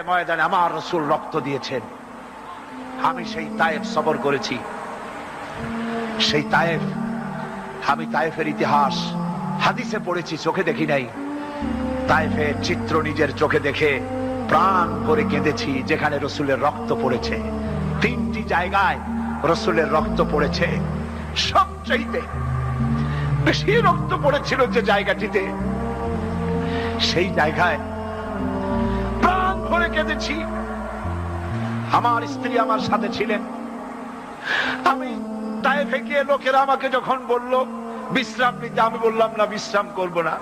ময়দানে আমার রাসূল রক্ত দিয়েছেন। আমি সেই তায়েফ সফর করেছি। সেই তায়েফ, আমি তায়েফের ইতিহাস হাদিসে পড়েছি, চোখে দেখি নাই। তায়েফের চিত্র নিজের চোখে দেখে প্রাণ করে কেঁদেছি, যেখানে রাসূলের রক্ত পড়েছে। 3টি জায়গায় রাসূলের রক্ত পড়েছে। সবচেয়ে বেশি রক্ত পড়েছিল যে জায়গাটিতে, সেই জায়গায় প্রাণ ভরে কেঁদেছি। আমার স্ত্রী আমার সাথে ছিলেন। আমি তায়েফে গিয়ে লোকেরা আমাকে যখন বলল বিশ্রাম নিতে, আমি বললাম না, বিশ্রাম করব না,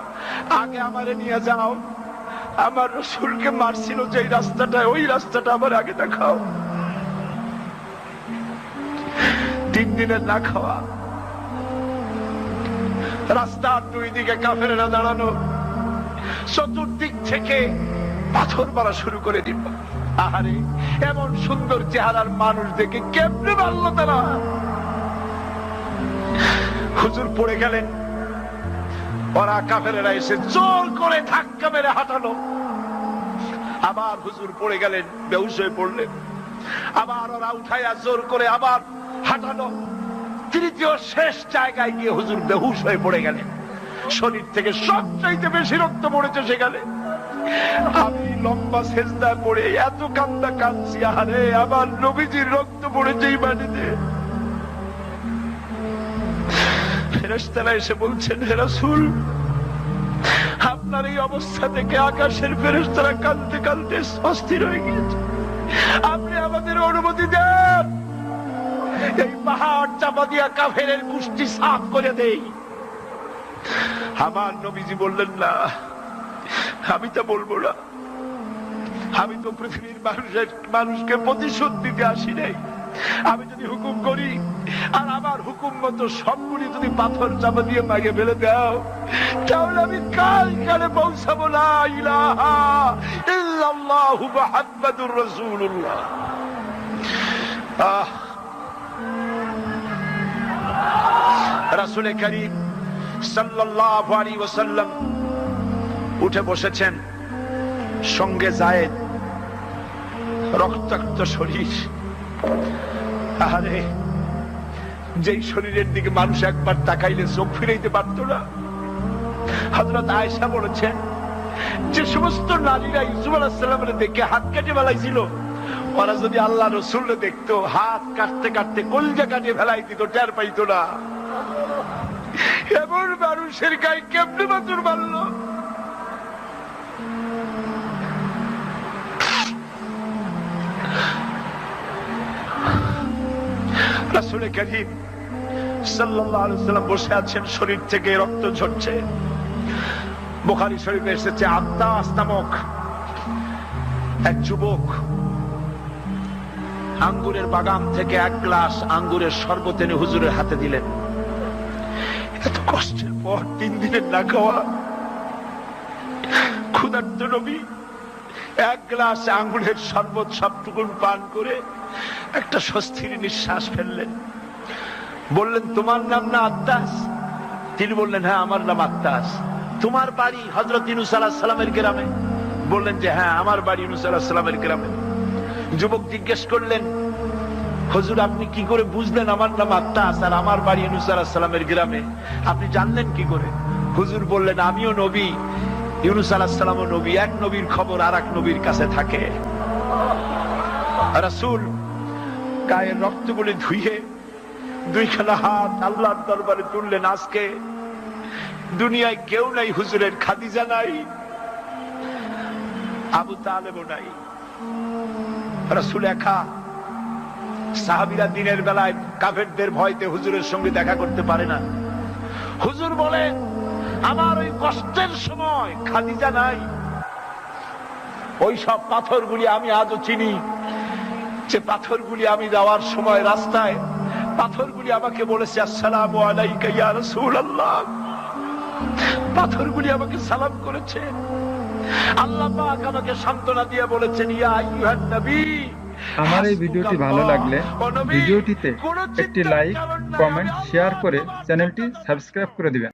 আগে আমারে নিয়ে যাও। আমার রাসূলকে মারছিল যে রাস্তাটা, ওই রাস্তাটা আমার আগে দেখাও। 3 দিনের না খাওয়া, রাস্তার 2 দিকে কাফেরেরা দাঁড়ানো, চতুর্দিক থেকে পাথর মারা শুরু করে দিল। আহারে, এমন সুন্দর চেহারার মানুষ দেখে কেমনে মারল তারা। হুজুর পড়ে গেলেন, ওরা কাফেরেরা এসে জোর করে ধাক্কা মেরে হাঁটালো। আবার হুজুর পড়ে গেলেন, বেহুশ হয়ে পড়লেন। আবার ওরা উঠাইয়া জোর করে আবার হাঁটালো। তৃতীয় শেষ জায়গায় গিয়ে হুজুর বেহুশ হয়ে পড়ে গেলেন। শরীর থেকে সবচাইতে বেশি রক্ত পড়েছে সেখানে। আমি লম্বা সেজদায় পড়ে এত কান্না কাঁদছি, আরে আমার নবীজির রক্ত পড়েছে এই মাটিতে। ফেরেশতারা এসে বলছেন, হে রাসূল, আপনার এই অবস্থা থেকে আকাশের ফেরেশতারা কাঁদতে কাঁদতে অস্থির হয়ে গিয়েছে। আপনি আমাদের অনুমতি দেন, এই পাহাড় চাপা দিয়া কাফেরের কুষ্টি সাফ করে দেই। আমার নবীজি বললেন, না, আমি তা বলবো না। আমি তো পৃথিবীর মানুষকে প্রতিশোধ দিতে আসি নাই। আমি যদি হুকুম করি আর আমার হুকুম মতো সবগুলি যদি পাথর চাপা দিয়ে মাগে ফেলে দাও, তাহলে আমি কাল কালে পৌঁছাবো লা ইলাহা ইল্লাল্লাহু মুহাম্মাদুর রাসূলুল্লাহ। রাসূল করিম সাল্লাল্লাহু আলাইহি ওয়াসাল্লাম উঠে বসেছেন, সঙ্গে যায়েদ, রক্তাক্ত শরীর। আরে, যেই শরীরের দিকে মানুষ একবার তাকাইলে চোখ ফিরাইতে পারত না। হযরত আয়েশা বলেছেন, যে সমস্ত নারীরা ইউসুফ আলাইহিস সালামের দেখে হাত কেটে ফেলাইছিল, ওরা যদি আল্লাহ রাসূলকে দেখতো, হাত কাটতে কাটতে কলজা কাটিয়ে ফেলাই দিত, টের পাইতো না। এমন মানুষের গায়ে কেমনে বাতুর মারল। রাসূল করিম সাল্লাল্লাহু আলাইহি ওয়াসাল্লাম বসে আছেন, শরীর থেকে রক্ত ঝরছে। বুখারী শরীফে এসেছে, আত্তাস নামক এক যুবক আঙ্গুরের বাগান থেকে 1 গ্লাস আঙ্গুরের শরবত এনে হুজুরের হাতে দিলেন। এত কষ্টের পর 3 দিনের না খাওয়া ক্ষুধার্ত নবী 1 গ্লাস আঙ্গুরের শরবত সবটুকু পান করে একটা স্বস্তির নিঃশ্বাস ফেললেন। বললেন, তোমার নাম না আত্তাস? তিনি বললেন, হ্যাঁ, আমার নাম আত্তাস। তোমার বাড়ি হযরত ইউনূস আলাইহিস সালামের গ্রামে? বললেন যে হ্যাঁ, আমার বাড়ি ইউনূস আলাইহিস সালামের গ্রামে। যুবক জিজ্ঞেস করলেন, হুজুর, আপনি কি করে বুঝলেন আমার নাম আত্তাস আর আমার বাড়ি ইউনূস আলাইহিস সালামের গ্রামে? আপনি জানলেন কি করে? হুজুর বললেন, আমিও নবী, ইউনূস আলাইহিস সালামও নবী। এক নবীর খবর আর এক নবীর কাছে থাকে। রাসূল গায়ের রক্তগুলি ধুইয়ে 2খানা হাত আল্লাহর দরবারে তুললেন। আজকে দুনিয়ায় কেউ নাই হুজুরের, খাদিজা নাই, আবু তালেবও নাই, রাসূল একা। সাহাবীরা দিনের বেলায় কাফেরদের ভয়তে হুজুরের সঙ্গে দেখা করতে পারে না। হুজুর বলে, আমার ওই কষ্টের সময় খাদিজা নাই। ওই সব পাথরগুলি আমি আজও চিনি, যে পাথরগুলি আমি যাওয়ার সময় রাস্তায় পাথরগুলি আমাকে বলেছে, আসসালামু আলাইকা ইয়া রাসূলুল্লাহ। পাথরগুলি আমাকে সালাম করেছে। আল্লাহ পাক আমাকে সান্ত্বনা দিয়ে বলেছেন, ইয়া আইয়ুহান নবী। আমার এই ভিডিওটি ভালো লাগলে ভিডিওটিতে একটি লাইক, কমেন্ট, শেয়ার করে চ্যানেলটি সাবস্ক্রাইব করে দিবেন।